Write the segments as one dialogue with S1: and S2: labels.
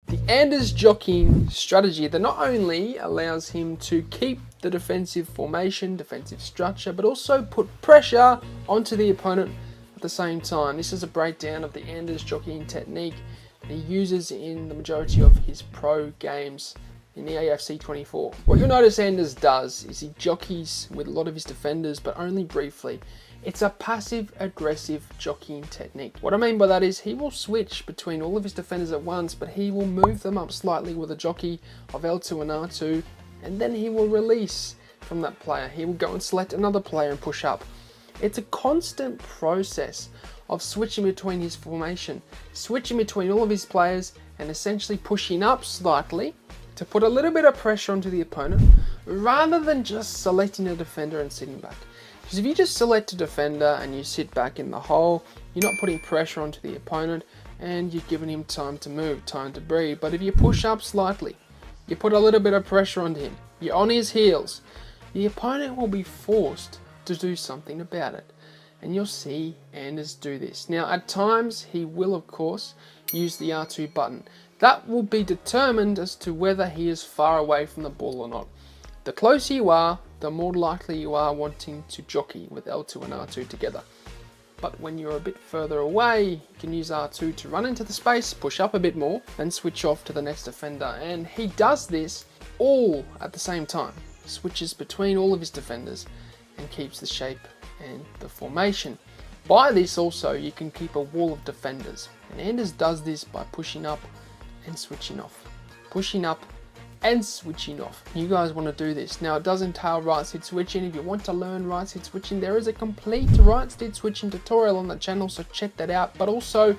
S1: The Anders jockeying strategy that not only allows him to keep the defensive formation, defensive structure, but also put pressure onto the opponent at the same time. This is a breakdown of the Anders jockeying technique that he uses in the majority of his pro games in the AFC 24. What you'll notice Anders does is he jockeys with a lot of his defenders, but only briefly. It's a passive aggressive jockeying technique. What I mean by that is he will switch between all of his defenders at once, but he will move them up slightly with a jockey of L2 and R2, and then he will release from that player. He will go and select another player and push up. It's a constant process of switching between his formation, switching between all of his players, and essentially pushing up slightly to put a little bit of pressure onto the opponent, rather than just selecting a defender and sitting back. Because if you just select a defender and you sit back in the hole, you're not putting pressure onto the opponent and you're giving him time to move, time to breathe. But if you push up slightly, you put a little bit of pressure onto him, you're on his heels, the opponent will be forced to do something about it. And you'll see Anders do this. Now at times he will of course use the R2 button. That will be determined as to whether he is far away from the ball or not. The closer you are, the more likely you are wanting to jockey with L2 and R2 together. But when you're a bit further away, you can use R2 to run into the space, push up a bit more, and switch off to the next defender. And he does this all at the same time. Switches between all of his defenders and keeps the shape and the formation. By this also, you can keep a wall of defenders. And Anders does this by pushing up and switching off. Pushing up and switching off. You guys want to do this. Now it does entail right stick switching. If you want to learn right stick switching, there is a complete right stick switching tutorial on the channel, so check that out. But also,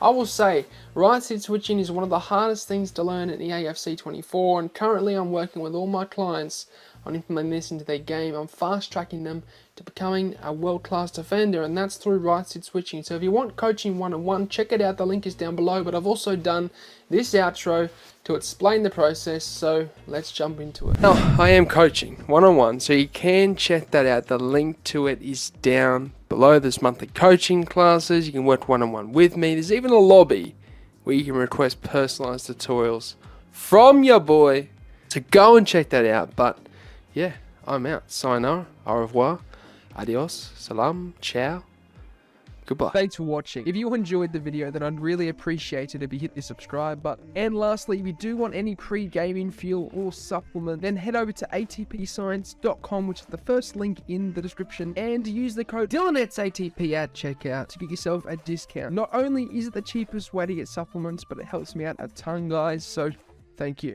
S1: I will say, right stick switching is one of the hardest things to learn in the AFC 24, and currently I'm working with all my clients on implementing this into their game. I'm fast tracking them to becoming a world-class defender, and that's through right stick switching. So if you want coaching one-on-one, check it out, the link is down below. But I've also done this outro to explain the process, so let's jump into it. Now I am coaching one-on-one, so you can check that out. The link to it is down below. There's monthly coaching classes, you can work one-on-one with me. There's even a lobby where you can request personalized tutorials from your boy, so go and check that out. But yeah, I'm out. Sayonara, au revoir, adios, salam, ciao, goodbye.
S2: Thanks for watching. If you enjoyed the video, then I'd really appreciate it if you hit the subscribe button. And lastly, if you do want any pre-gaming fuel or supplement, then head over to atpscience.com, which is the first link in the description, and use the code DylanEtsATP at checkout to get yourself a discount. Not only is it the cheapest way to get supplements, but it helps me out a ton, guys, so thank you.